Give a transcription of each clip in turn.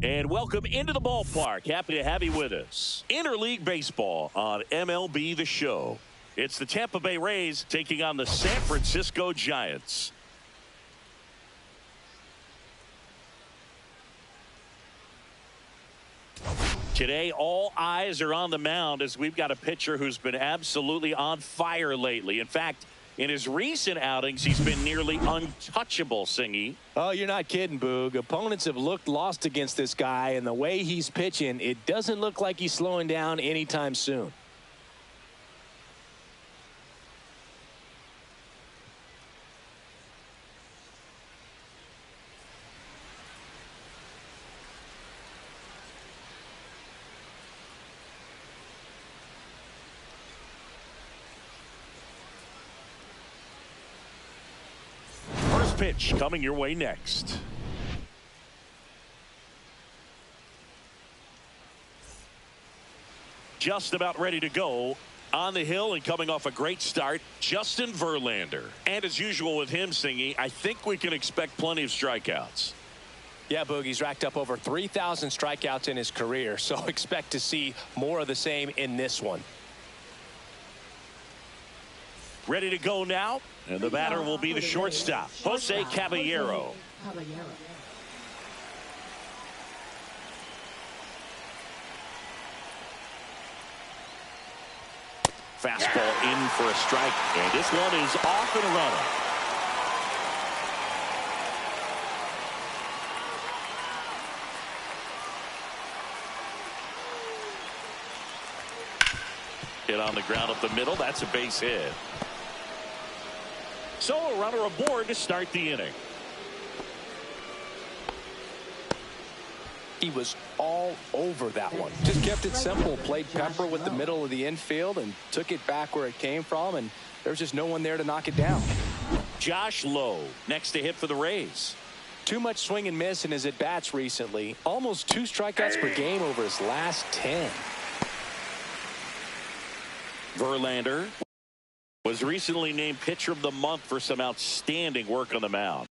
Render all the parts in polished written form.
And welcome into the ballpark. Happy to have you with us. Interleague Baseball on MLB The Show. It's the Tampa Bay Rays taking on the San Francisco Giants. Today, all eyes are on the mound as we've got a pitcher who's been absolutely on fire lately. In fact, in his recent outings, he's been nearly untouchable, Singy. Oh, you're not kidding, Boog. Opponents have looked lost against this guy, and the way he's pitching, it doesn't look like he's slowing down anytime soon. Pitch coming your way next. Just about ready to go on the hill and coming off a great start, Justin Verlander. And as usual with him, Singy, I think we can expect plenty of strikeouts. Yeah, Boogie's racked up over 3,000 strikeouts in his career, so expect to see more of the same in this one. Ready to go now, and the batter will be the shortstop, Jose Caballero. Fastball in for a strike, and this one is off and running. Hit on the ground up the middle. That's a base hit. So a runner aboard to start the inning. He was all over that one. Just kept it simple. Played pepper with the middle of the infield and took it back where it came from, and there's just no one there to knock it down. Josh Lowe next to hit for the Rays. Too much swing and miss in his at-bats recently. Almost 2 strikeouts per game over his last 10. Verlander was recently named Pitcher of the Month for some outstanding work on the mound.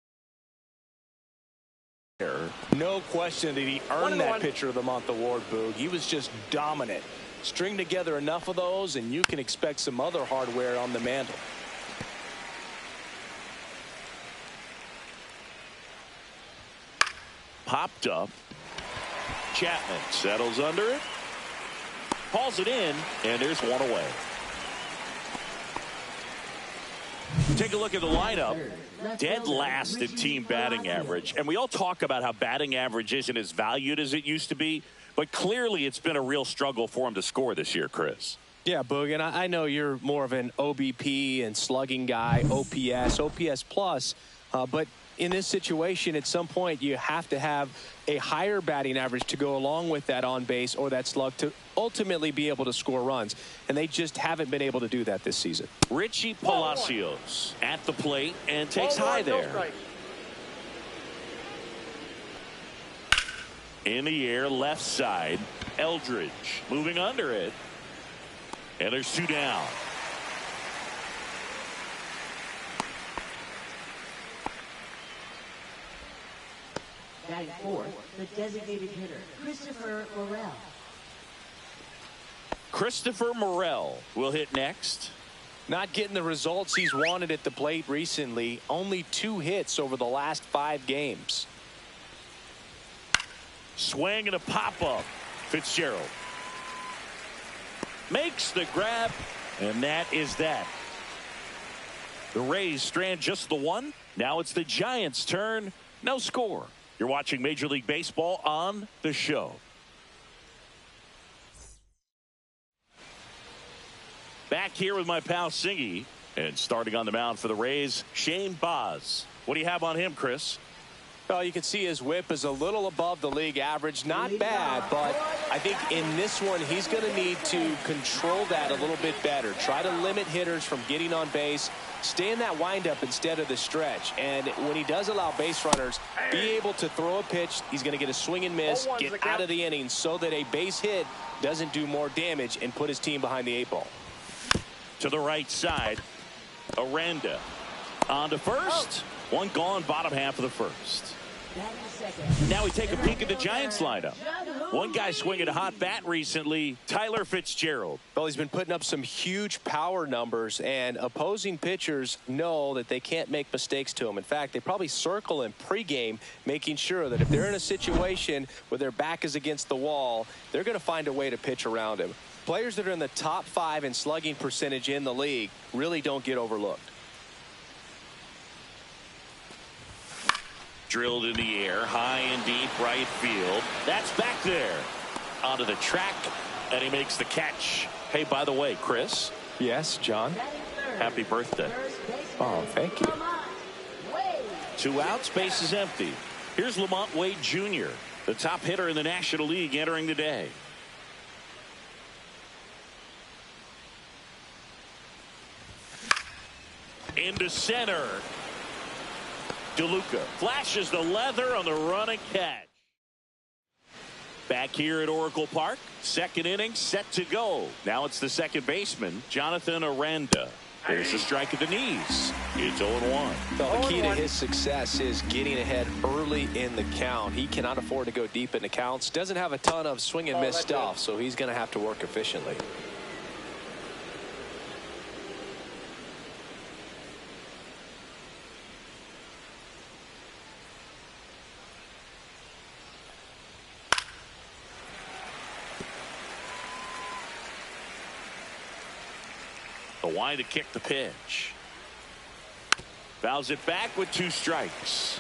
No question that he earned that Pitcher of the Month award, Boog. He was just dominant. String together enough of those, and you can expect some other hardware on the mantle. Popped up. Chapman settles under it. Hauls it in, and there's one away. Take a look at the lineup. Dead last in team batting average. And we all talk about how batting average isn't as valued as it used to be. But clearly it's been a real struggle for him to score this year, Chris. Yeah, Boog, and I know you're more of an OBP and slugging guy, OPS plus. But in this situation, at some point, you have to have a higher batting average to go along with that on base or that slug to ultimately be able to score runs. And they just haven't been able to do that this season. Richie Palacios at the plate and takes high there. In the air, left side. Eldridge moving under it. And there's 2 down. Batting fourth, the designated hitter, Christopher Morel. Christopher Morel will hit next. Not getting the results he's wanted at the plate recently. Only 2 hits over the last 5 games. Swing and a pop-up. Fitzgerald makes the grab, and that is that. The Rays strand just the 1. Now it's the Giants' turn. No score. You're watching Major League Baseball on The Show. Back here with my pal Singy, and starting on the mound for the Rays, Shane Baz. What do you have on him, Chris? Well, you can see his whip is a little above the league average. Not bad, but I think in this one, he's going to need to control that a little bit better. Try to limit hitters from getting on base. Stay in that windup instead of the stretch. And when he does allow base runners, be able to throw a pitch. He's going to get a swing and miss, get out of the inning so that a base hit doesn't do more damage and put his team behind the 8 ball. To the right side, Aranda on to first. One gone, bottom half of the first. Now we take a peek at the Giants lineup. One guy swinging a hot bat recently, Tyler Fitzgerald. Well, he's been putting up some huge power numbers, and opposing pitchers know that they can't make mistakes to him. In fact, they probably circle him pregame, making sure that if they're in a situation where their back is against the wall, they're going to find a way to pitch around him. Players that are in the top 5 in slugging percentage in the league really don't get overlooked. Drilled in the air, high and deep right field. That's back there. Onto the track, and he makes the catch. Hey, by the way, Chris. Yes, John. Happy birthday. Oh, thank you. 2 outs, base is empty. Here's Lamont Wade Jr., the top hitter in the National League entering the day. Into center. DeLuca flashes the leather on the running catch. Back here at Oracle Park, second inning set to go. Now it's the second baseman, Jonathan Aranda. There's a strike at the knees. It's 0-1. Well, the key to his success is getting ahead early in the count. He cannot afford to go deep in the counts. Doesn't have a ton of swing and miss stuff, so he's going to have to work efficiently. The wind to kick the pitch. Fouls it back with 2 strikes.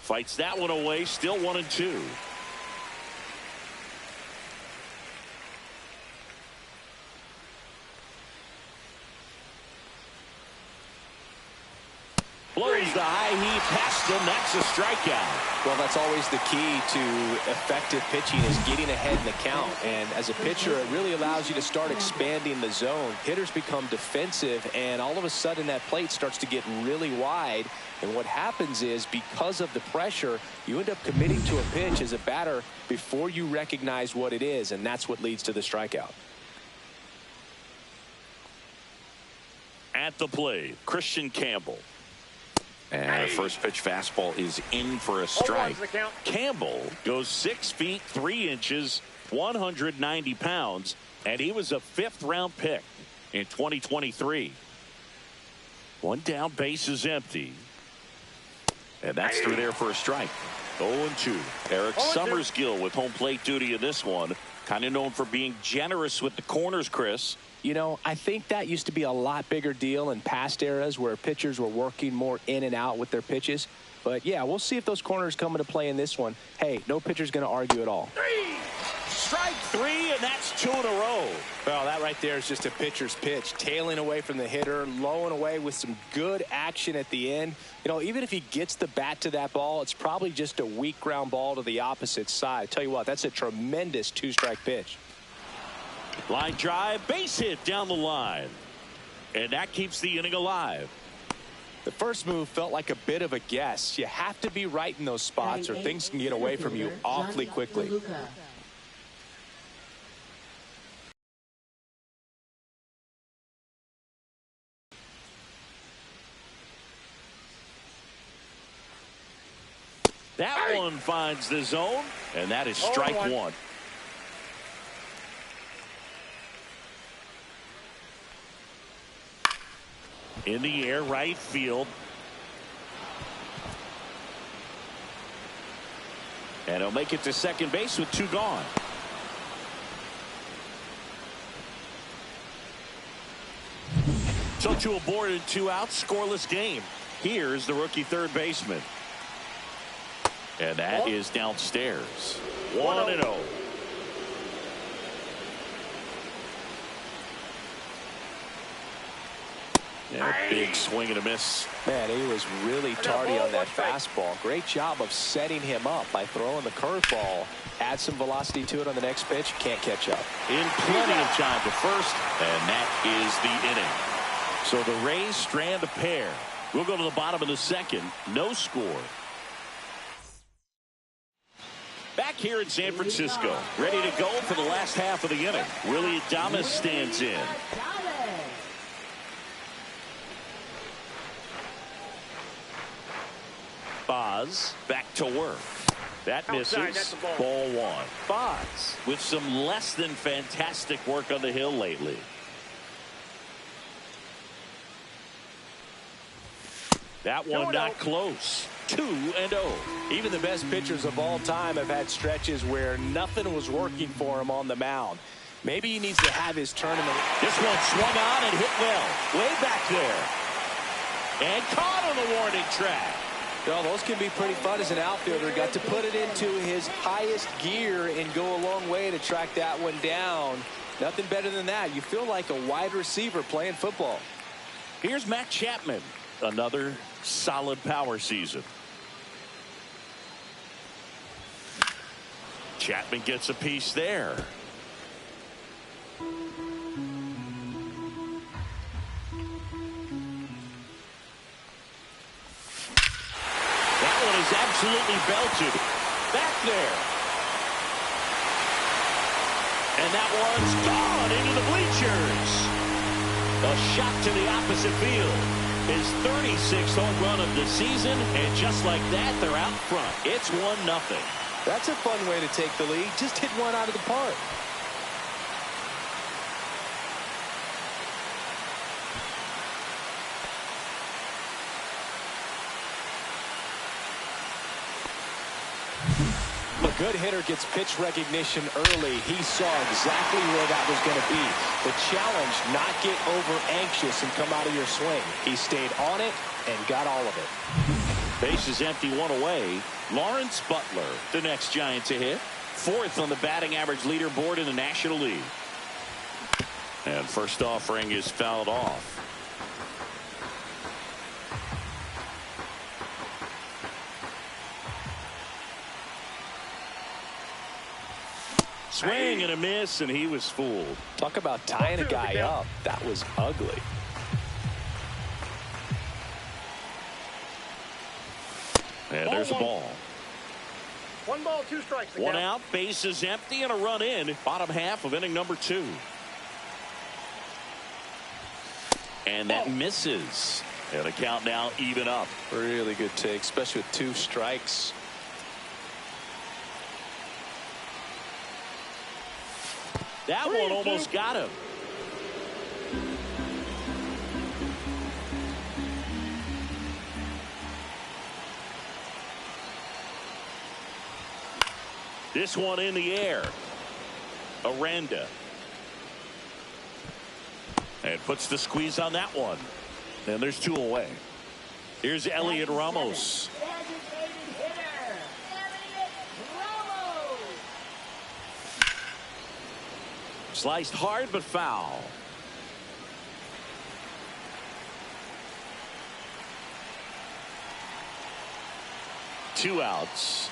Fights that one away, still 1-2. Blows the high heat past him. That's a strikeout. Well, that's always the key to effective pitching is getting ahead in the count. And as a pitcher, it really allows you to start expanding the zone. Hitters become defensive, and all of a sudden that plate starts to get really wide. And what happens is because of the pressure, you end up committing to a pitch as a batter before you recognize what it is, and that's what leads to the strikeout. At the plate, Christian Campbell. And the first pitch fastball is in for a strike. Campbell goes 6 feet 3 inches, 190 pounds, and he was a 5th-round pick in 2023. One down, base is empty. And that's through there for a strike. 0-2. Eric Summersgill with home plate duty in this one. Kind of known for being generous with the corners, Chris. You know, I think that used to be a lot bigger deal in past eras where pitchers were working more in and out with their pitches. But, yeah, we'll see if those corners come into play in this one. Hey, no pitcher's going to argue at all. Strike 3, and that's 2 in a row. Well, that right there is just a pitcher's pitch. Tailing away from the hitter, low and away with some good action at the end. You know, even if he gets the bat to that ball, it's probably just a weak ground ball to the opposite side. I tell you what, that's a tremendous 2-strike pitch. Line drive, base hit down the line. And that keeps the inning alive. The first move felt like a bit of a guess. You have to be right in those spots or things can get away from you awfully quickly. That one finds the zone, and that is strike one. In the air, right field. And he'll make it to second base with two gone. So two aboard and two out, scoreless game. Here's the rookie third baseman. And that is downstairs. 1-0. Yeah, big swing and a miss. Man, he was really tardy on that fastball. Great job of setting him up by throwing the curveball. Add some velocity to it on the next pitch. Can't catch up. In plenty of time to first, and that is the inning. So the Rays strand a pair. We'll go to the bottom of the second. No score. Back here in San Francisco, ready to go for the last half of the inning. Willie Adames stands in. Boz back to work. That misses. Ball one. Boz with some less than fantastic work on the hill lately. That one not close. 2-0. Even the best pitchers of all time have had stretches where nothing was working for him on the mound. Maybe he needs to have his turn in the... This one swung on and hit well. Way back there. And caught on the warning track. Well, those can be pretty fun as an outfielder. Got to put it into his highest gear and go a long way to track that one down. Nothing better than that. You feel like a wide receiver playing football. Here's Matt Chapman. Another solid power season. Chapman gets a piece there. That one is absolutely belted. Back there. And that one's gone into the bleachers. A shot to the opposite field. His 36th home run of the season, and just like that, they're out front. It's 1-0. That's a fun way to take the lead. Just hit one out of the park. A good hitter gets pitch recognition early. He saw exactly where that was going to be. The challenge, not get over anxious and come out of your swing. He stayed on it and got all of it. Base is empty, one away. Lawrence Butler, the next Giant to hit. Fourth on the batting average leaderboard in the National League. And first offering is fouled off. Swing and a miss, and he was fooled. Talk about tying a guy up. That was ugly. And there's a ball. 1 ball, 2 strikes. One out, base is empty, and a run in. Bottom half of inning number 2. And that misses. And the count now even up. Really good take, especially with 2 strikes. That one almost got him. This one in the air. Aranda. And puts the squeeze on that one. And there's 2 away. Here's Elliot Ramos. Sliced hard but foul. Two outs.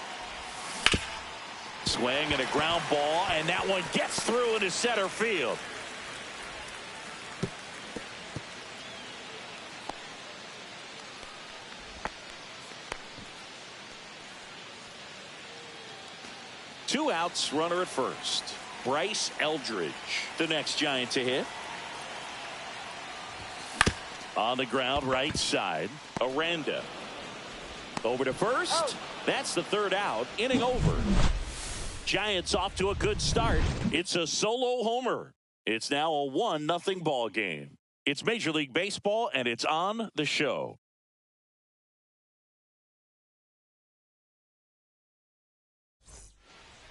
Swing and a ground ball, and that one gets through into center field. 2 outs, runner at first. Bryce Eldridge, the next Giant to hit. On the ground, right side. Aranda. Over to first. That's the 3rd out. Inning over. Giants off to a good start. It's a solo homer. It's now a 1-0 ball game. It's Major League Baseball, and it's on the show.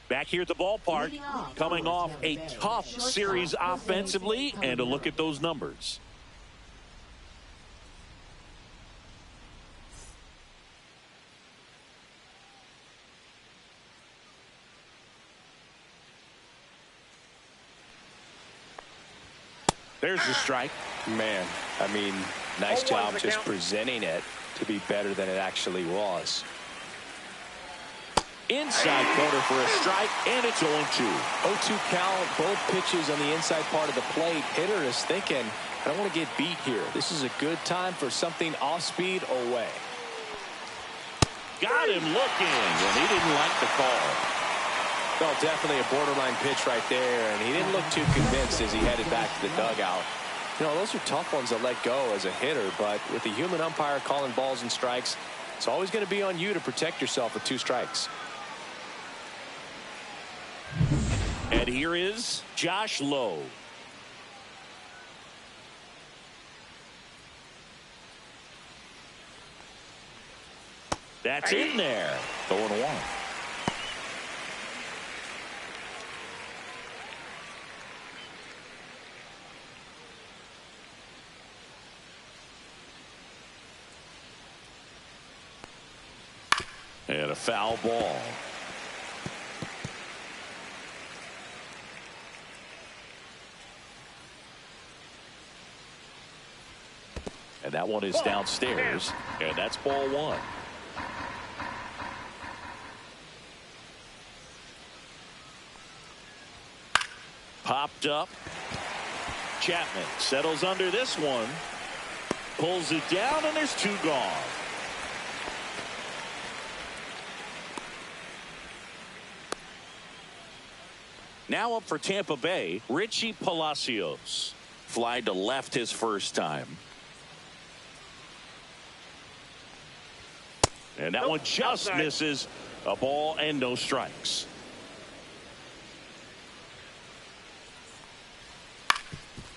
Back here at the ballpark, coming off a tough series offensively, and a look at those numbers. There's the strike. Man, I mean, nice job just presenting it to be better than it actually was. Inside corner for a strike, and it's 0-2. 0-2 count, both pitches on the inside part of the plate. Hitter is thinking, I don't want to get beat here. This is a good time for something off speed away. Got him looking, and he didn't like the call. Well, definitely a borderline pitch right there, and he didn't look too convinced as he headed back to the dugout. You know, those are tough ones to let go as a hitter, but with the human umpire calling balls and strikes, it's always going to be on you to protect yourself with 2 strikes. And here is Josh Lowe. That's in there. 0-1. And a foul ball. And that one is downstairs, and that's ball 1. Popped up. Chapman settles under this one. Pulls it down, and there's 2 gone. Now up for Tampa Bay, Richie Palacios. Fly to left his first time. And that one just misses. A ball and no strikes.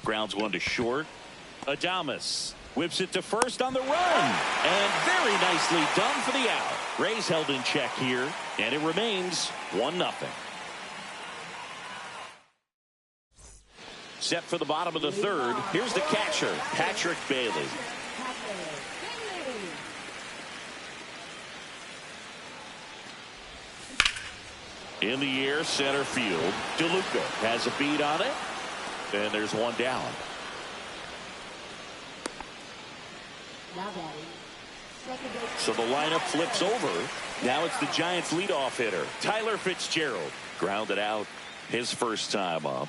Grounds 1 to short. Adames whips it to first on the run. And very nicely done for the out. Rays held in check here, and it remains 1-0. Set for the bottom of the 3rd. Here's the catcher, Patrick Bailey. In the air, center field. DeLuca has a beat on it. And there's 1 down. So the lineup flips over. Now it's the Giants leadoff hitter, Tyler Fitzgerald. Grounded out his first time up.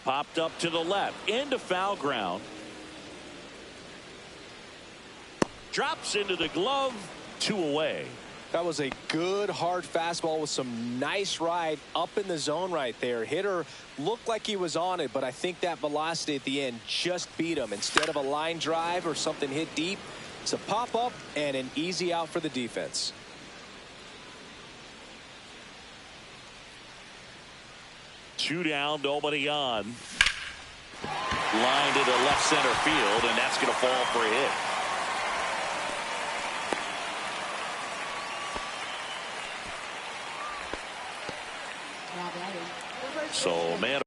Popped up to the left, into foul ground. Drops into the glove, 2 away. That was a good hard fastball with some nice ride up in the zone right there. Hitter looked like he was on it, but I think that velocity at the end just beat him. Instead of a line drive or something hit deep, it's a pop up and an easy out for the defense. Two down, nobody on. Line to the left center field, and that's going to fall for a hit. So, man.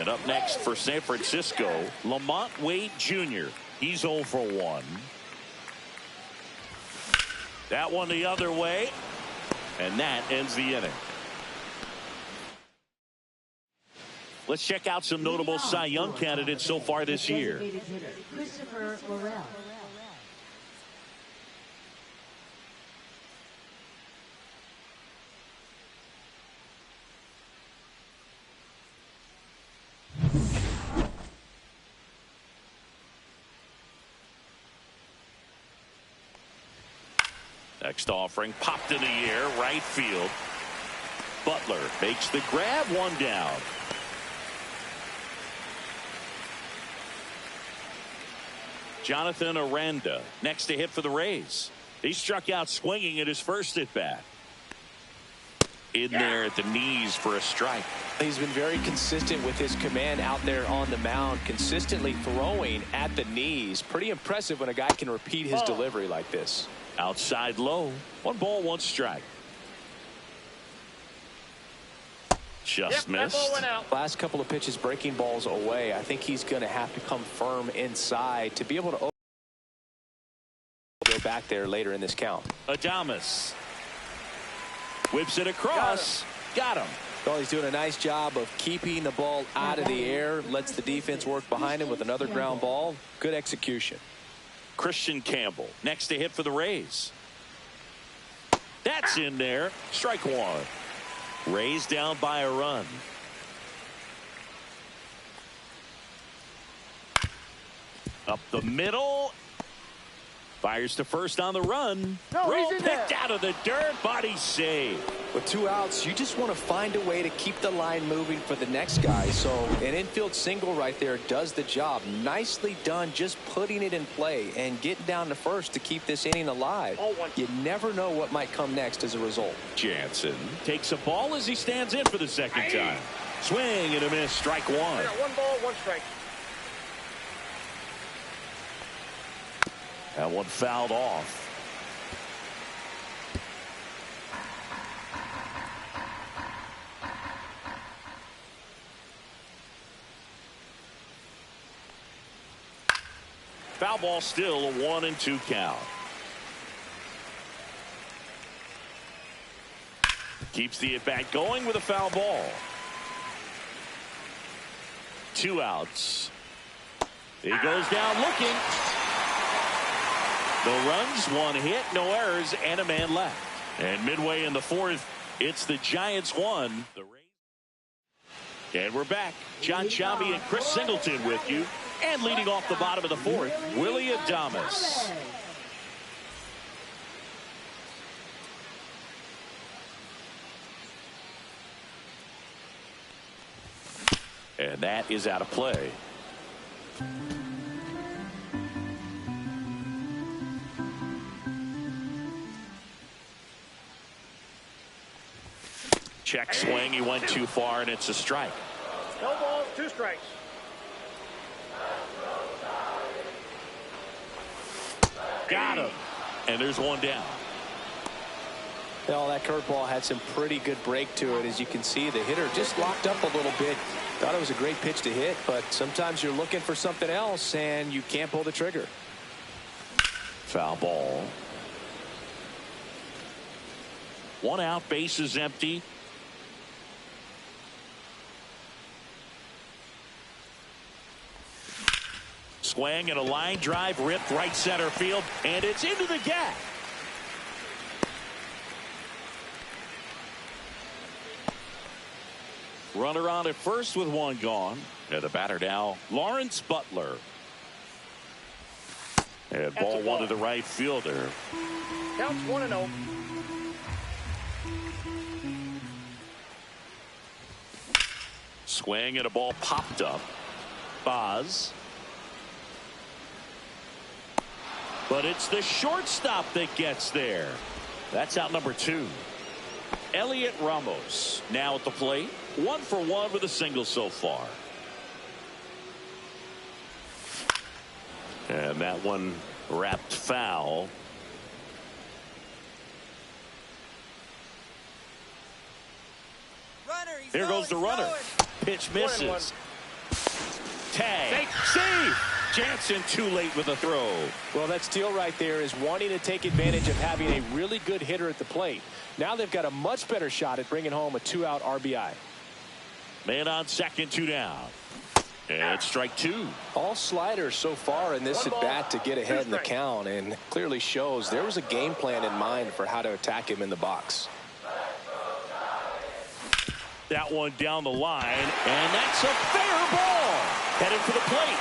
And up next for San Francisco, Lamont Wade Jr. He's 0 for 1. That one the other way. And that ends the inning. Let's check out some notable Cy Young candidates so far this year. Christopher Morel. Next offering popped in the air, right field. Butler makes the grab, one down. Jonathan Aranda next to hit for the Rays. He struck out swinging at his first at bat. In there at the knees for a strike. He's been very consistent with his command out there on the mound, consistently throwing at the knees. Pretty impressive when a guy can repeat his delivery like this. Outside low. 1 ball, 1 strike. Just missed. That ball went out. Last couple of pitches breaking balls away. I think he's going to have to come firm inside to be able to go back there later in this count. Adames whips it across. Got him. Well, he's doing a nice job of keeping the ball out of the air. Lets the defense work behind him with another ground ball. Good execution. Christian Campbell next to hit for the Rays. That's in there. Strike 1. Rays down by a run. Up the middle. Fires to first on the run. Roll picked out of the dirt. Body save. With 2 outs, you just want to find a way to keep the line moving for the next guy. So an infield single right there does the job. Nicely done, just putting it in play and getting down to first to keep this inning alive. You never know what might come next as a result. Jansen takes a ball as he stands in for the second time. Swing and a miss. Strike 1. I got 1 ball, 1 strike. That one fouled off. Foul ball, still a 1 and 2 count. Keeps the at bat going with a foul ball. 2 outs. He goes down looking. No runs, 1 hit, no errors, and a man left. And midway in the 4th, it's the Giants 1. The Rays. And we're back. John Chambi and Chris Singleton with you. And leading off the bottom of the 4th, Willie Adames. And that is out of play. Check swing. He went too far, and it's a strike. No balls, 2 strikes. Got him. And there's 1 down. Well, that curveball had some pretty good break to it. As you can see, the hitter just locked up a little bit. Thought it was a great pitch to hit, but sometimes you're looking for something else, and you can't pull the trigger. Foul ball. 1 out, base is empty. Swing and a line drive ripped right center field, and it's into the gap. Runner on at first with 1 gone. And the batter now, Lawrence Butler. And ball 1 to the right fielder. Counts 1-0. Swing and a ball popped up. Boz. But it's the shortstop that gets there. That's out number 2. Elliot Ramos now at the plate. 1 for 1 with a single so far. And that one wrapped foul. Here goes the runner. Pitch misses. tag. Save. Jansen too late with the throw. Well, that steal right there is wanting to take advantage of having a really good hitter at the plate. Now they've got a much better shot at bringing home a 2-out RBI. Man on second, 2 down. And strike 2. All sliders so far in this at bat to get ahead in the count, and clearly shows there was a game plan in mind for how to attack him in the box. That one down the line, and that's a fair ball. Headed for the plate.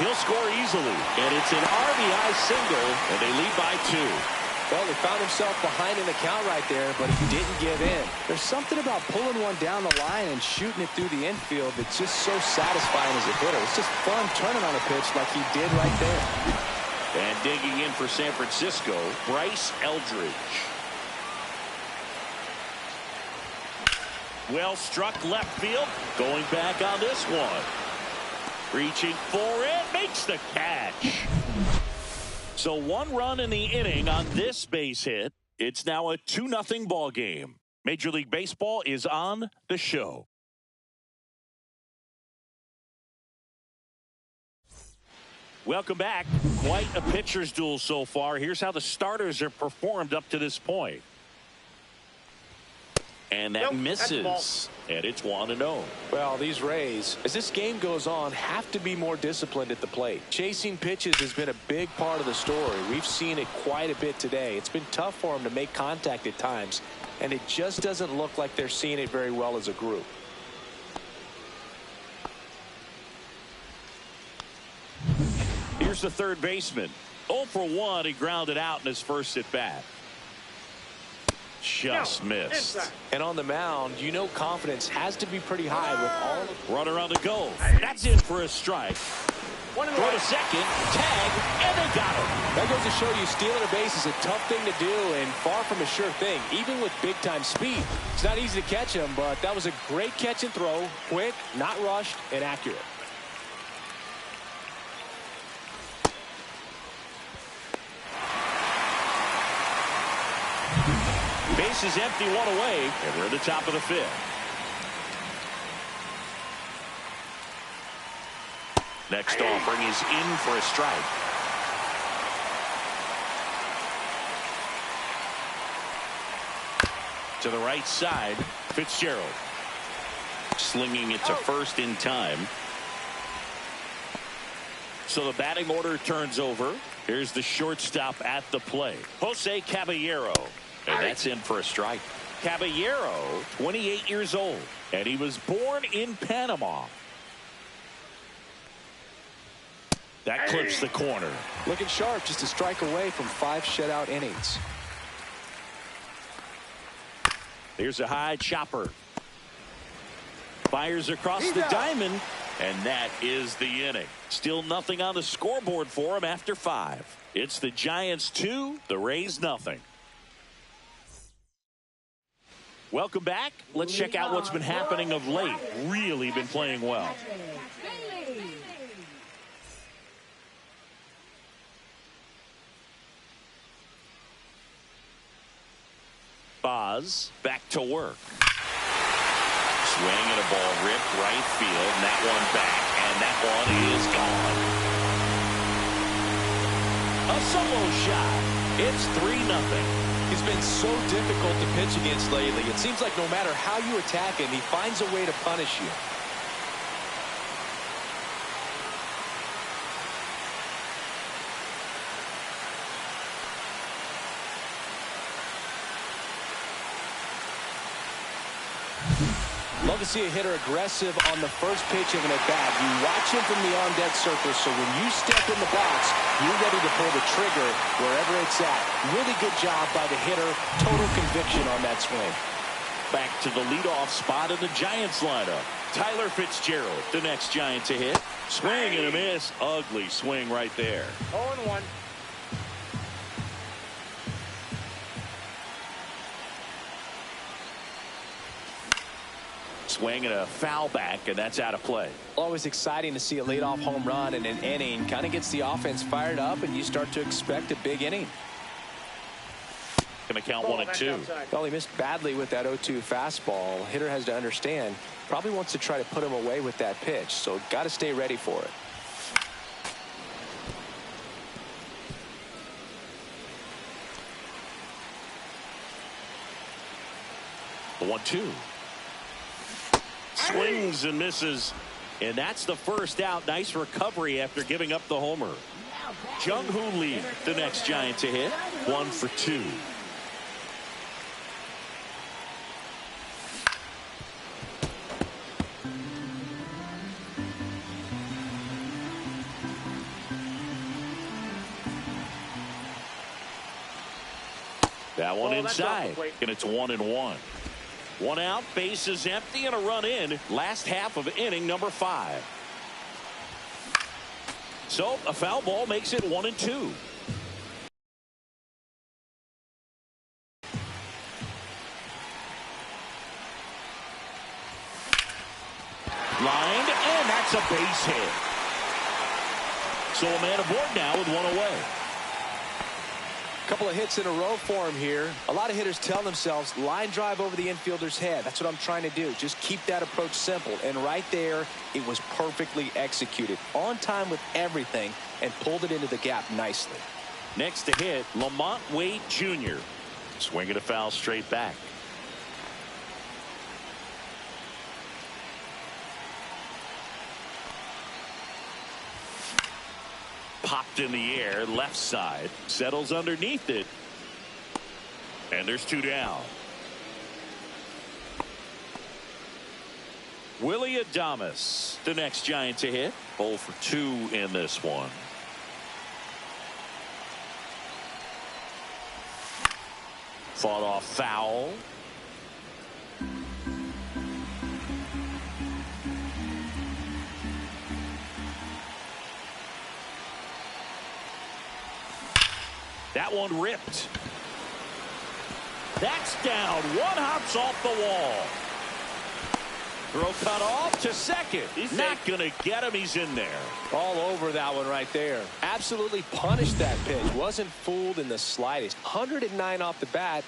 He'll score easily, and it's an RBI single, and they lead by 2. Well, he found himself behind in the count right there, but he didn't give in. There's something about pulling one down the line and shooting it through the infield that's just so satisfying as a hitter. It's just fun turning on a pitch like he did right there. And digging in for San Francisco, Bryce Eldridge. Well struck left field. Going back on this one. Reaching for it. Makes the catch. So 1 run in the inning on this base hit. It's now a 2-0 ball game. Major League Baseball is on the show. Welcome back. Quite a pitcher's duel so far. Here's how the starters have performed up to this point. And that misses. And it's 1-0. Well, these Rays, as this game goes on, have to be more disciplined at the plate. Chasing pitches has been a big part of the story. We've seen it quite a bit today. It's been tough for them to make contact at times, and it just doesn't look like they're seeing it very well as a group. Here's the third baseman. 0 for 1. He grounded out in his first at bat. Just missed. And on the mound, you know confidence has to be pretty high with all of runner on the go. That's in for a strike. Throw to second, tag, and they got him. That goes to show you stealing a base is a tough thing to do and far from a sure thing, even with big-time speed. It's not easy to catch him, but that was a great catch and throw. Quick, not rushed, and accurate. Base is empty, 1 away, and we're at the top of the 5th. Next offering is in for a strike. To the right side, Fitzgerald. Slinging it to first in time. So the batting order turns over. Here's the shortstop at the plate, Jose Caballero. And that's in for a strike. Caballero, 28 years old, and he was born in Panama. That clips the corner. Looking sharp, just a strike away from 5 shutout innings. Here's a high chopper. Fires across the diamond, and that is the inning. Still nothing on the scoreboard for him after 5. It's the Giants 2, the Rays nothing. Welcome back. Let's check out what's been happening of late. Really been playing well. Boz back to work. Swing and a ball ripped right field. And that one back. And that one is gone. A solo shot. It's 3-0. He's been so difficult to pitch against lately. It seems like no matter how you attack him, he finds a way to punish you. Love to see a hitter aggressive on the first pitch of an at-bat. You watch him from the on-deck circle, so when you step in the box, you're ready to pull the trigger wherever it's at. Really good job by the hitter. Total conviction on that swing. Back to the leadoff spot in the Giants lineup. Tyler Fitzgerald, the next Giant to hit. Swing and a miss. Ugly swing right there. 0-1. Swing and a foul back, and that's out of play. Always exciting to see a leadoff home run in an inning. Kind of gets the offense fired up, and you start to expect a big inning. making the count Ball, 1-2. that's outside. Well, he missed badly with that 0-2 fastball. Hitter has to understand, probably wants to try to put him away with that pitch, so got to stay ready for it. The 1-2. Swings and misses. And that's the first out. Nice recovery after giving up the homer. Jung-Hoo Lee, the next Giant to hit. 1 for 2. That one inside, and it's 1-1. 1 out, bases empty, and a run in. Last half of inning number 5. So a foul ball makes it 1-2. Lined, and that's a base hit. So a man aboard now with 1 away. Couple of hits in a row for him here. A lot of hitters tell themselves line drive over the infielder's head. That's what I'm trying to do. Just keep that approach simple. And right there, it was perfectly executed. On time with everything and pulled it into the gap nicely. Next to hit, Lamont Wade Jr. Swinging a foul straight back. Popped in the air, left side, settles underneath it, and there's 2 down. Willie Adames, the next Giant to hit. 0 for 2 in this one. Fought off foul. That one ripped. That's down. 1 hops off the wall. Throw cut off to second. He's not going to get him. He's in there. All over that one right there. Absolutely punished that pitch. Wasn't fooled in the slightest. 109 off the bat.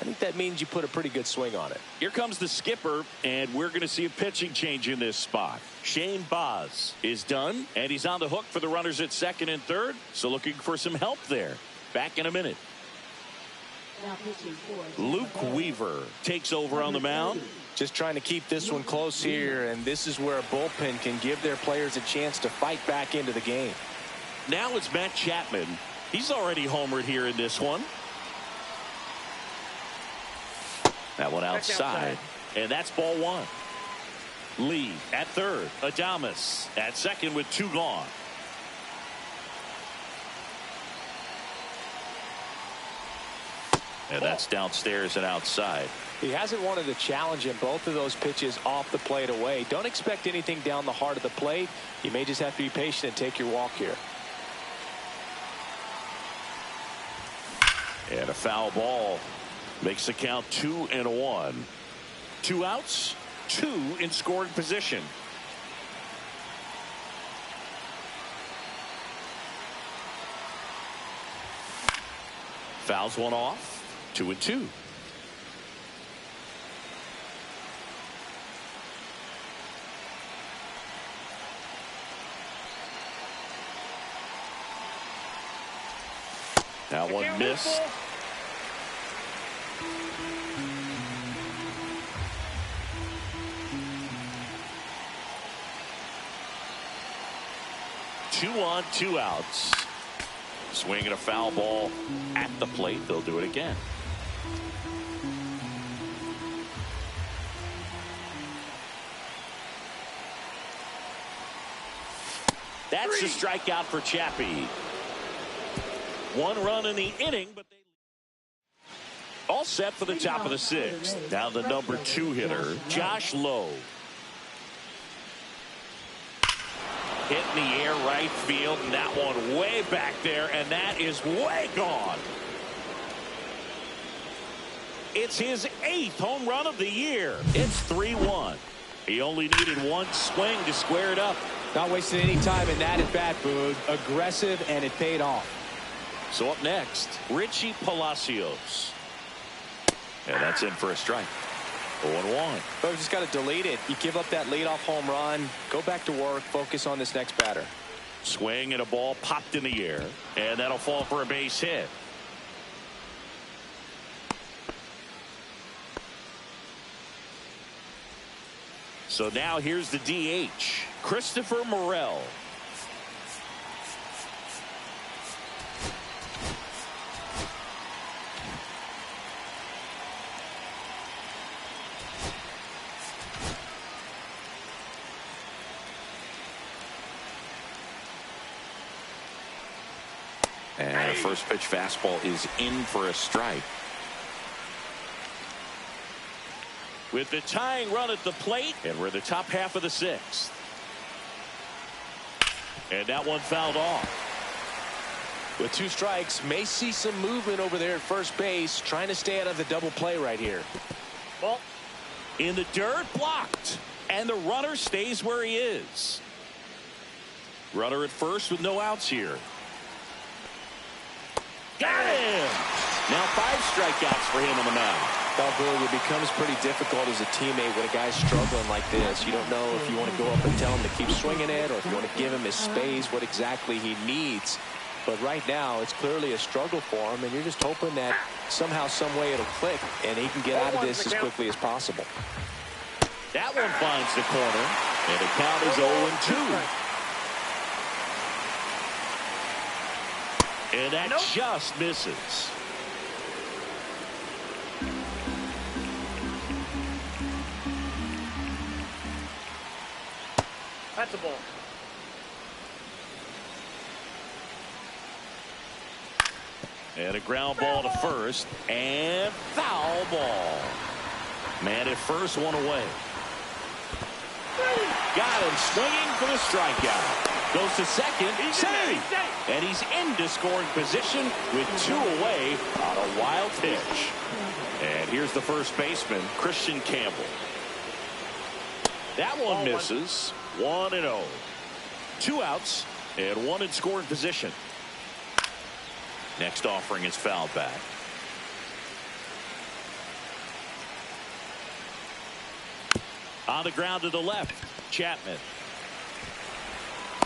I think that means you put a pretty good swing on it. Here comes the skipper, and we're going to see a pitching change in this spot. Shane Baz is done, and he's on the hook for the runners at second and third. So looking for some help there. Back in a minute. Luke Weaver takes over on the mound. Just trying to keep this one close here, and this is where a bullpen can give their players a chance to fight back into the game. Now it's Matt Chapman. He's already homered here in this one. That one outside, and that's ball 1. Lee at third. Adames at second with 2 gone. And that's downstairs and outside. He hasn't wanted to challenge him. Both of those pitches off the plate away. Don't expect anything down the heart of the plate. You may just have to be patient and take your walk here. And a foul ball makes the count 2-1. 2 outs, 2 in scoring position. Fouls one off. 2-2. That one missed. Two on, 2 outs. Swinging a foul ball at the plate. They'll do it again. That's a strikeout for Chappie. 1 run in the inning, but they all set for the top of the 6th. Now the number 2 hitter, Josh Lowe. Hit in the air right field, and that one way back there, and that is way gone. It's his 8th home run of the year. It's 3-1. He only needed 1 swing to square it up. Not wasting any time in that at bat, Boog. Aggressive, and it paid off. So up next, Richie Palacios. And that's in for a strike. 0-1. But we just got to delete it. You give up that leadoff home run, go back to work, focus on this next batter. Swing and a ball popped in the air, and that'll fall for a base hit. So now here's the DH, Christopher Morel. And the first pitch fastball is in for a strike. With the tying run at the plate, and we're in the top half of the sixth. And that one fouled off. With 2 strikes, may see some movement over there at first base, trying to stay out of the double play right here. Ball. In the dirt, blocked. And the runner stays where he is. Runner at first with no outs here. Got him! Now 5 strikeouts for him on the mound. Well, Boog, it becomes pretty difficult as a teammate when a guy's struggling like this. You don't know if you want to go up and tell him to keep swinging it, or if you want to give him his space, what exactly he needs. But right now, it's clearly a struggle for him, and you're just hoping that somehow, some way it'll click, and he can get out of this as quickly as possible. That one finds the corner, and the count is 0-2. And that just misses. That's a ball. And a ground ball to first, and foul ball. Man at first, one away. Got him swinging for the strikeout. Goes to second, save. And he's into scoring position with 2 away on a wild pitch. And here's the first baseman, Christian Campbell. That one misses. 1-0. 2 outs and 1 in scoring position. Next offering is fouled back. On the ground to the left, Chapman.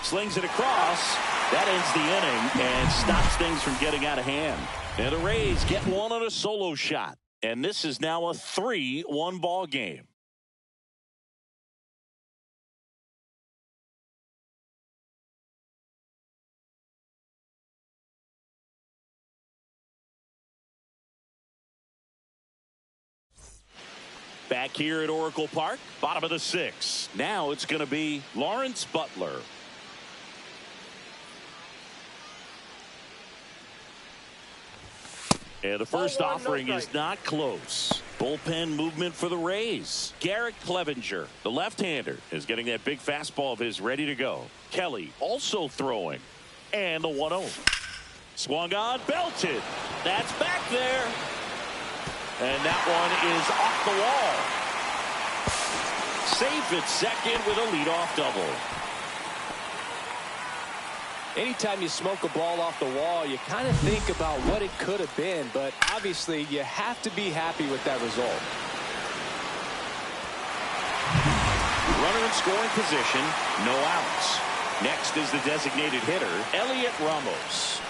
Slings it across. That ends the inning and stops things from getting out of hand. And the Rays get one on a solo shot. And this is now a 3-1 ball game. Back here at Oracle Park, bottom of the 6th. Now it's going to be Lawrence Butler. And the first offering is not close. Bullpen movement for the Rays. Garrett Clevenger, the left-hander, is getting that big fastball of his ready to go. Kelly also throwing. And the 1-0. Swung on, belted. That's back there. And that one is off the wall. Safe at second with a leadoff double. Anytime you smoke a ball off the wall, you kind of think about what it could have been, but obviously you have to be happy with that result. Runner in scoring position, no outs. Next is the designated hitter, Elliot Ramos.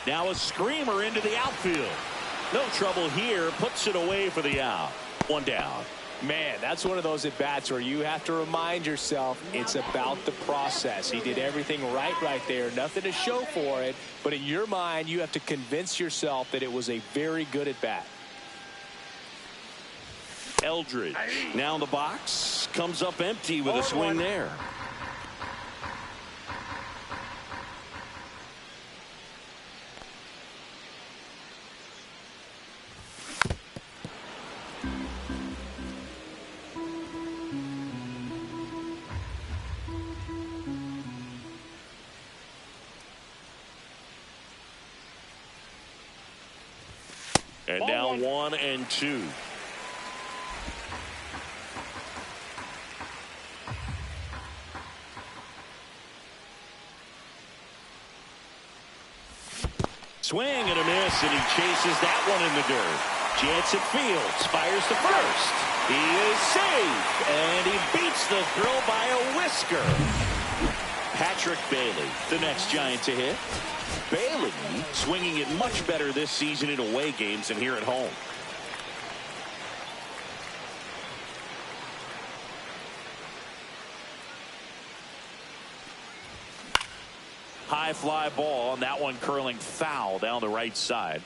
Now a screamer into the outfield. No trouble here. Puts it away for the out. 1 down. Man, that's one of those at-bats where you have to remind yourself it's about the process. He did everything right there. Nothing to show for it. But in your mind, you have to convince yourself that it was a very good at-bat. Eldridge now in the box. Comes up empty with a swing there. And now 1-2. Swing and a miss, and he chases that one in the dirt. Jansen Fields fires to first. He is safe, and he beats the throw by a whisker. Patrick Bailey, the next Giant to hit. Bailey swinging it much better this season in away games than here at home. High fly ball, and that one curling foul down the right side.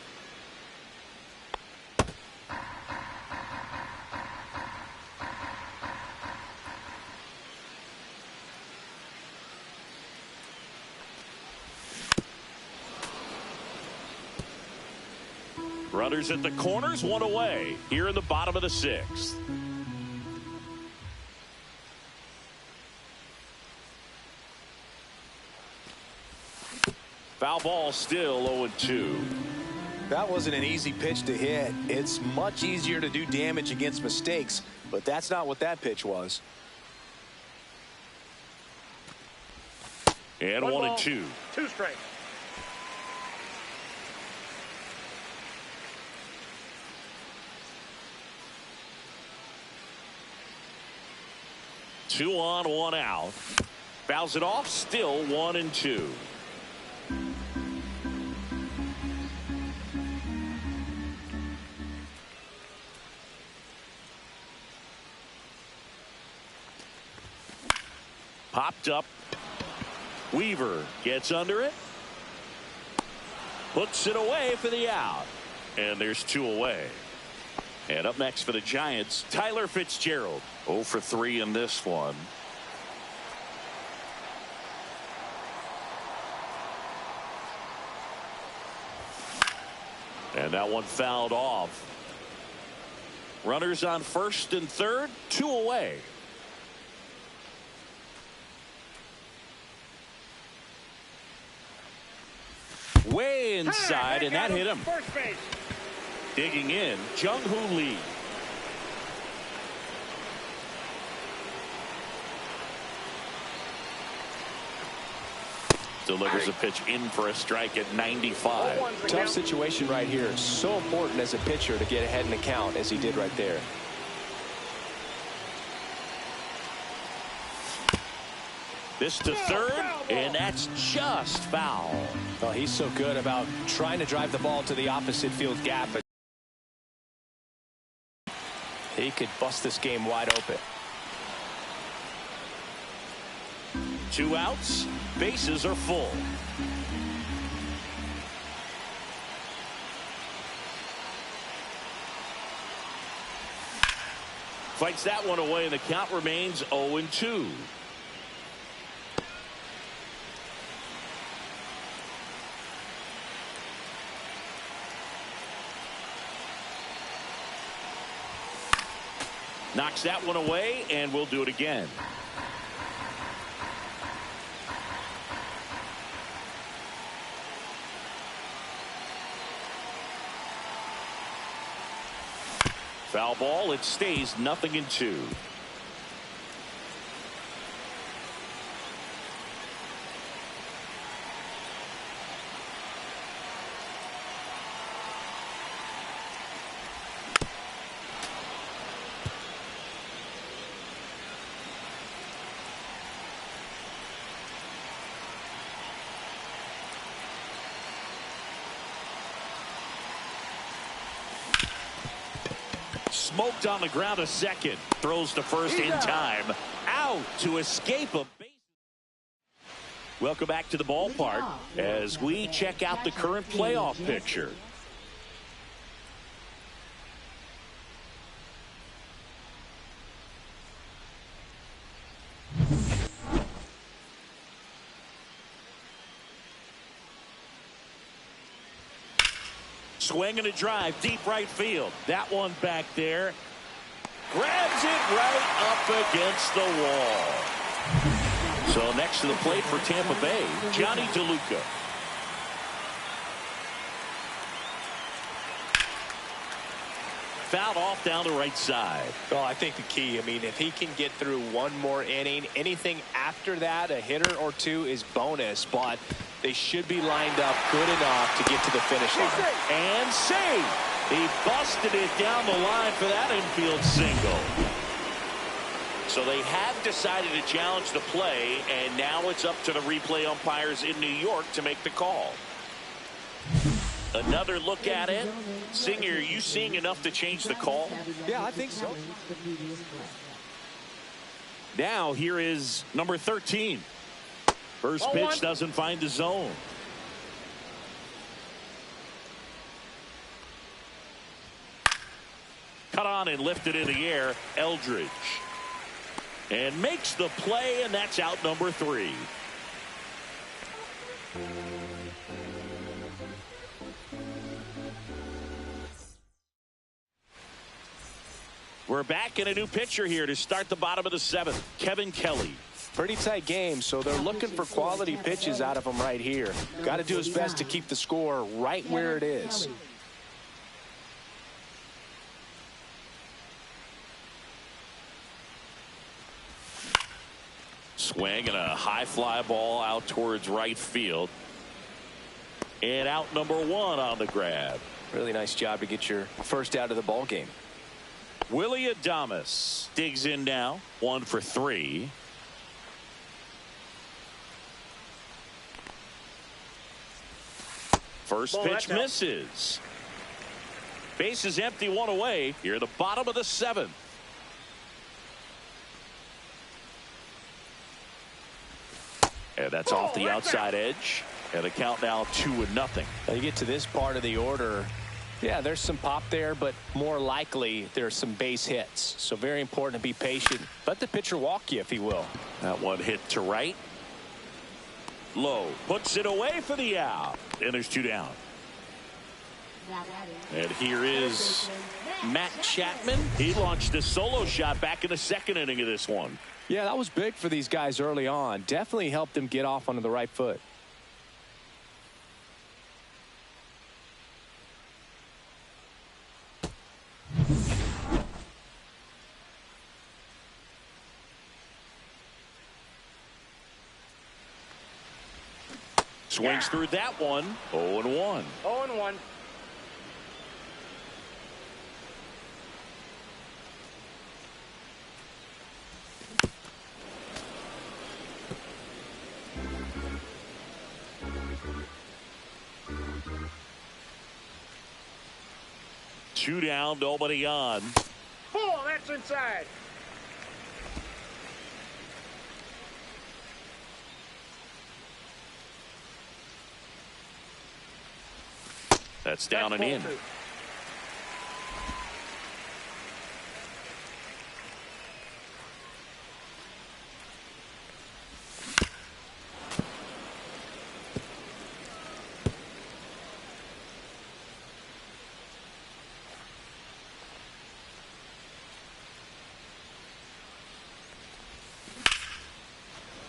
Runners at the corners, one away here in the bottom of the sixth. Foul ball, still 0-2. That wasn't an easy pitch to hit. It's much easier to do damage against mistakes, but that's not what that pitch was. And 1-2. 2 strikes. Two on, one out. Fouls it off, still 1-2. Popped up. Weaver gets under it. Puts it away for the out. And there's 2 away. And up next for the Giants, Tyler Fitzgerald. 0 for 3 in this one. And that one fouled off. Runners on first and third, 2 away. Way inside, and that hit him. First base. Digging in, Jung-Hoo Lee. Delivers a pitch in for a strike at 95. Tough situation right here. So important as a pitcher to get ahead in the count as he did right there. This to third, and that's just foul. Well, he's so good about trying to drive the ball to the opposite field gap, but he could bust this game wide open. 2 outs, bases are full. Fights that one away, and the count remains 0-2. Knocks that one away, and we'll do it again. Foul ball, it stays 0-2. Smoked on the ground a second. Throws to first in time. Out to escape a base. Welcome back to the ballpark as we check out the current playoff picture. Swing and a drive, deep right field. That one back there. Grabs it right up against the wall. So next to the plate for Tampa Bay, Johnny DeLuca. Fouled off down the right side. Well, I think the key, I mean, if he can get through one more inning, anything after that, a hitter or two is bonus. But They should be lined up good enough to get to the finish line. And save. He busted it down the line for that infield single. So they have decided to challenge the play, and now it's up to the replay umpires in New York to make the call. Another look at it. Singer, are you seeing enough to change the call? Yeah, I think so. Now here is number 13. First pitch doesn't find the zone. Cut on and lifted in the air, Eldridge. And makes the play, and that's out number 3. We're back in a new pitcher here to start the bottom of the 7th, Kevin Kelly. Pretty tight game, so they're looking for quality pitches out of him right here. Got to do his best to keep the score right where it is. Swing and a high fly ball out towards right field. And out number 1 on the grab. Really nice job to get your first out of the ball game. Willie Adames digs in now. 1 for 3. First pitch misses. Base is empty, 1 away. Here at the bottom of the 7th. And that's off the outside edge. And the count now 2-0. Now you get to this part of the order. Yeah, there's some pop there, but more likely there's some base hits. So very important to be patient. Let the pitcher walk you if he will. That one hit to right. Low puts it away for the out. And there's 2 down. And here is Matt Chapman. He launched a solo shot back in the 2nd inning of this one. Yeah, that was big for these guys early on. Definitely helped them get off onto the right foot. Swings through that one. 0-1. 0-1. Two down, nobody on. Ball, that's inside. That's down and in.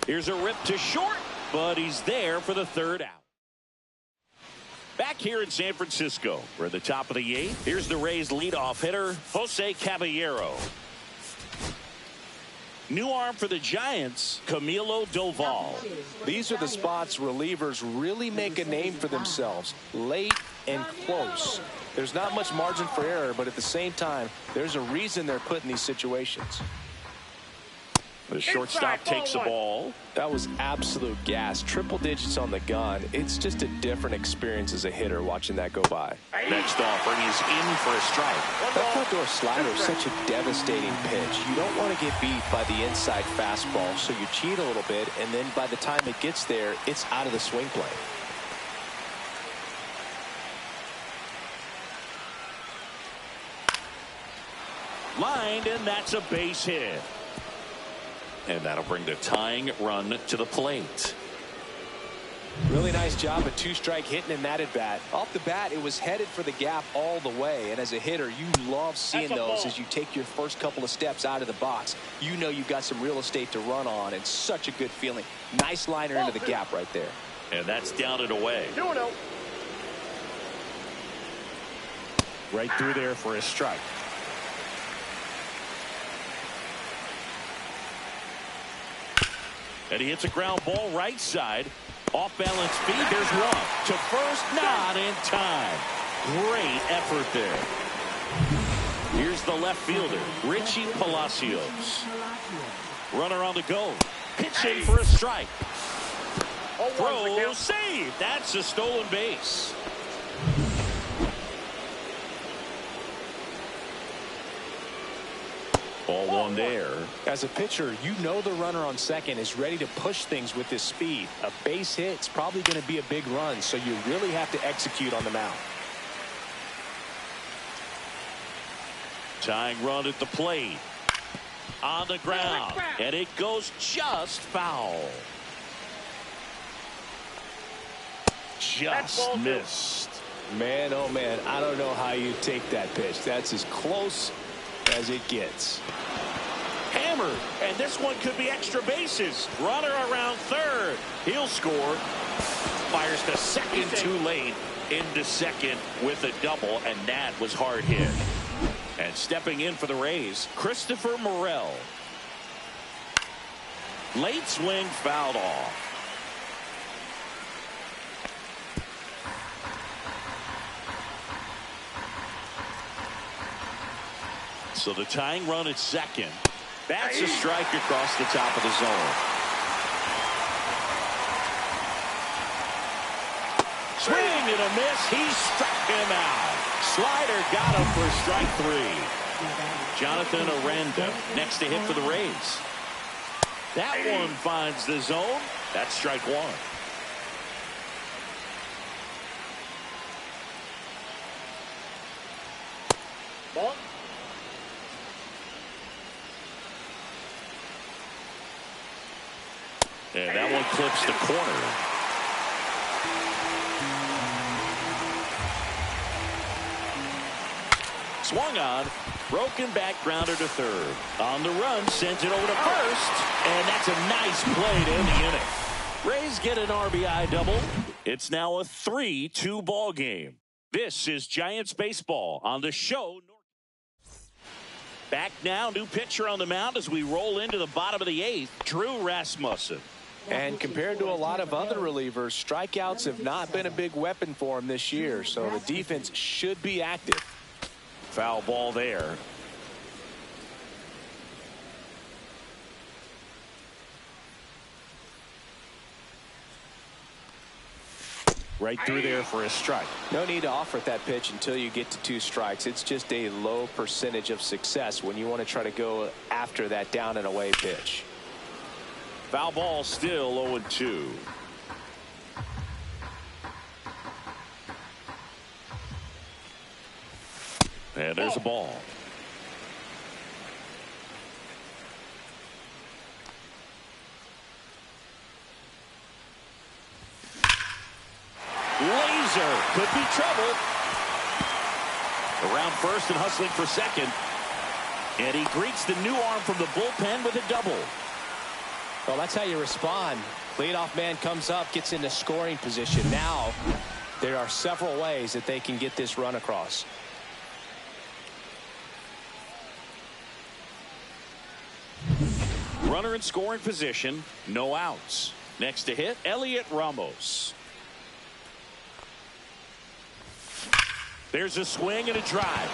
Here's a rip to short, but he's there for the 3rd out. Back here in San Francisco, we're at the top of the 8th. Here's the Rays leadoff hitter, Jose Caballero. New arm for the Giants, Camilo Doval. These are the spots relievers really make a name for themselves. Late and close. There's not much margin for error, but at the same time, there's a reason they're put in these situations. The shortstop takes the ball. That was absolute gas. Triple digits on the gun. It's just a different experience as a hitter watching that go by. Next offering is in for a strike. That front-door slider is such a devastating pitch. You don't want to get beat by the inside fastball, so you cheat a little bit, and then by the time it gets there, it's out of the swing plane. Lined, and that's a base hit. And that'll bring the tying run to the plate. Really nice job of 2-strike hitting in that at bat. Off the bat, it was headed for the gap all the way. And as a hitter, you love seeing those as you take your first couple of steps out of the box. You know you've got some real estate to run on, and such a good feeling. Nice liner into the gap right there. And that's down and away. 2-0. Right through there for a strike. And he hits a ground ball right side. Off balance feed. There's one. To first, not in time. Great effort there. Here's the left fielder, Richie Palacios. Runner on the go. Pitching for a strike. Throw, save. That's a stolen base. Ball one there. As a pitcher, you know the runner on second is ready to push things with his speed. A base hit's probably going to be a big run, so you really have to execute on the mound. Tying run at the plate. On the ground. And it goes just foul. Just missed. Man, oh man, I don't know how you take that pitch. That's as close as it gets. Hammered. And this one could be extra bases. Runner around third. He'll score. Fires to second too late. Into second with a double. And that was hard hit. And stepping in for the Rays, Christopher Morel. Late swing fouled off. So the tying run at second. That's a strike across the top of the zone. Swing and a miss. He struck him out. Slider got him for strike three. Jonathan Aranda next to hit for the Rays. That one finds the zone. That's strike one. Ball. And that one clips the corner. Swung on, broken back, grounder to third. On the run, sends it over to first, and that's a nice play to end the inning. Rays get an RBI double. It's now a 3-2 ball game. This is Giants baseball on the show. Back now, new pitcher on the mound as we roll into the bottom of the eighth, Drew Rasmussen. And compared to a lot of other relievers, strikeouts have not been a big weapon for him this year, so the defense should be active. Foul ball there. Right through there for a strike. No need to offer at that pitch until you get to 2 strikes. It's just a low percentage of success when you want to try to go after that down and away pitch. Foul ball still 0-2. And there's a ball. Laser could be trouble. Around first and hustling for second. And he greets the new arm from the bullpen with a double. Well, that's how you respond. Leadoff man comes up, gets into scoring position. Now, there are several ways that they can get this run across. Runner in scoring position, no outs. Next to hit, Elliot Ramos. There's a swing and a drive.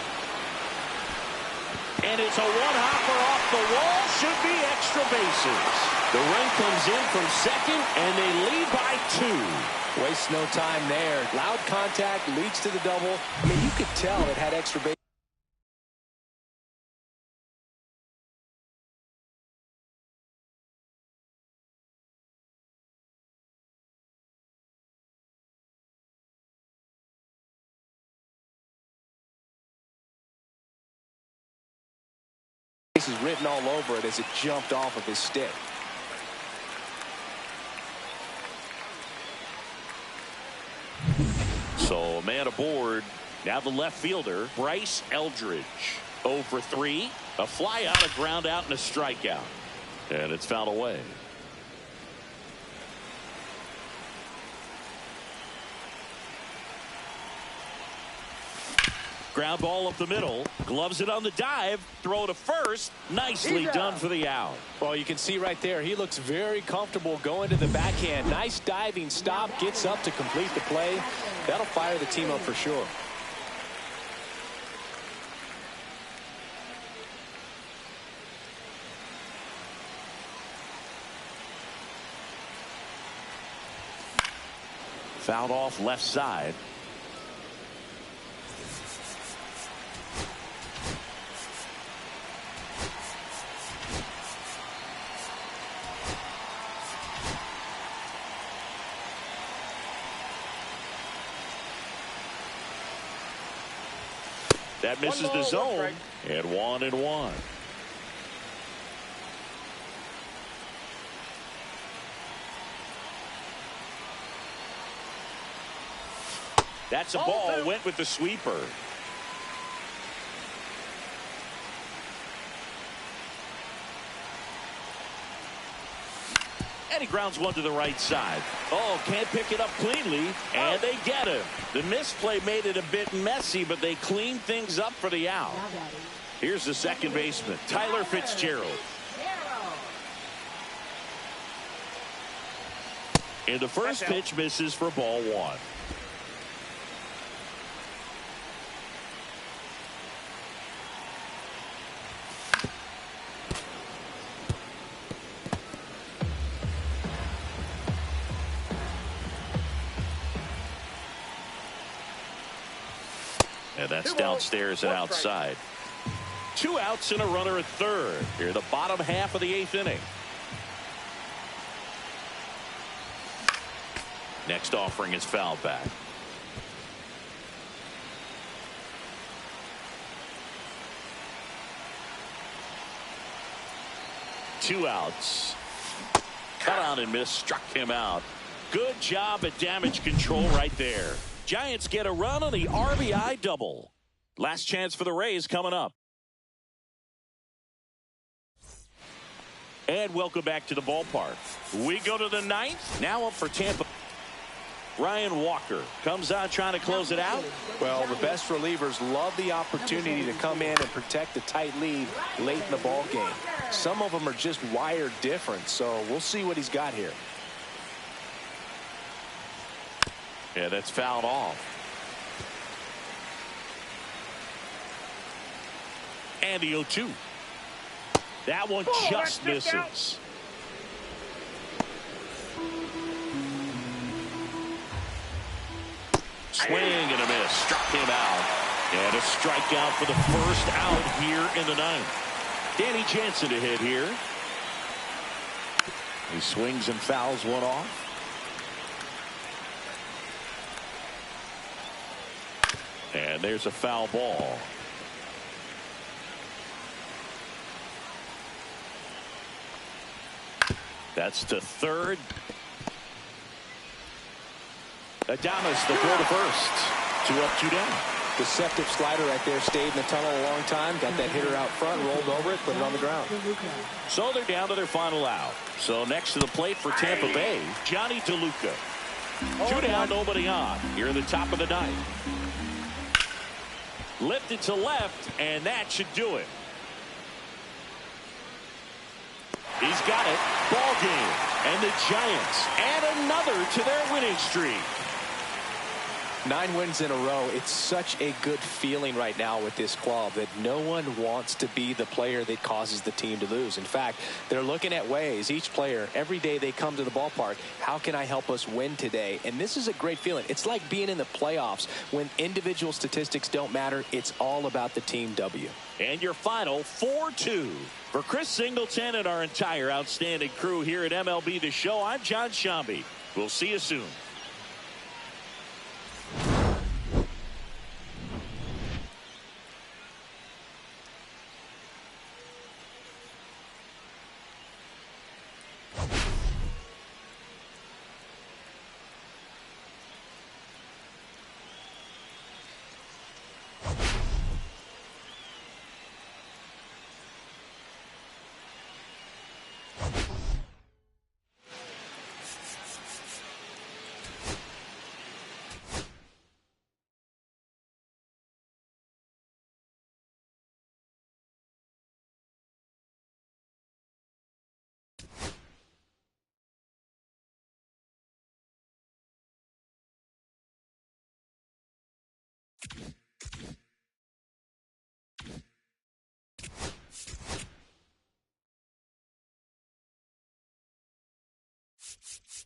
And it's a one-hopper off the wall. Should be extra bases. The run comes in from second, and they lead by 2. Waste no time there. Loud contact leads to the double. I mean, you could tell it had extra bases. Is written all over it as it jumped off of his stick. So a man aboard. Now the left fielder, Bryce Eldridge. 0 for 3. A fly out, a ground out, and a strikeout. And it's fouled away. Ground ball up the middle. Gloves it on the dive. Throw to first. Nicely done for the out. Well, you can see right there, he looks very comfortable going to the backhand. Nice diving stop. Gets up to complete the play. That'll fire the team up for sure. Fouled off left side. That misses the zone. And 1-1. That's a ball. Went with the sweeper. And he grounds one to the right side. Oh, can't pick it up cleanly. And they get him. The misplay made it a bit messy, but they cleaned things up for the out. Here's the second baseman, Tyler Fitzgerald. And the first pitch misses for ball one. And that's downstairs and outside. 2 outs and a runner at third. Here, the bottom half of the 8th inning. Next offering is fouled back. Two outs. Cut on and miss. Struck him out. Good job at damage control right there. Giants get a run on the RBI double. Last chance for the Rays coming up. And welcome back to the ballpark. We go to the 9th. Now up for Tampa. Ryan Walker comes on trying to close it out. Well, the best relievers love the opportunity to come in and protect a tight lead late in the ball game. Some of them are just wired different, so we'll see what he's got here. Yeah, that's fouled off. And the 0-2. That one just misses. Swing and a miss. Struck him out. And a strikeout for the first out here in the 9th. Danny Jansen to hit here. He swings and fouls one off. And there's a foul ball. That's to third. Adames, the throw to first. 2 up, 2 down. Deceptive slider right there. Stayed in the tunnel a long time. Got that hitter out front. Rolled over it. Put it on the ground. So they're down to their final out. So next to the plate for Tampa Bay, Johnny DeLuca. 2 down, nobody on. Here in the top of the 9th. Lifted to left, and that should do it. He's got it. Ball game. And the Giants add another to their winning streak. 9 wins in a row. It's such a good feeling right now with this club that no one wants to be the player that causes the team to lose. In fact, they're looking at ways, each player, every day they come to the ballpark, how can I help us win today? And this is a great feeling. It's like being in the playoffs when individual statistics don't matter. It's all about the team W. And your final 4-2. For Chris Singleton and our entire outstanding crew here at MLB The Show, I'm John Shambi. We'll see you soon. you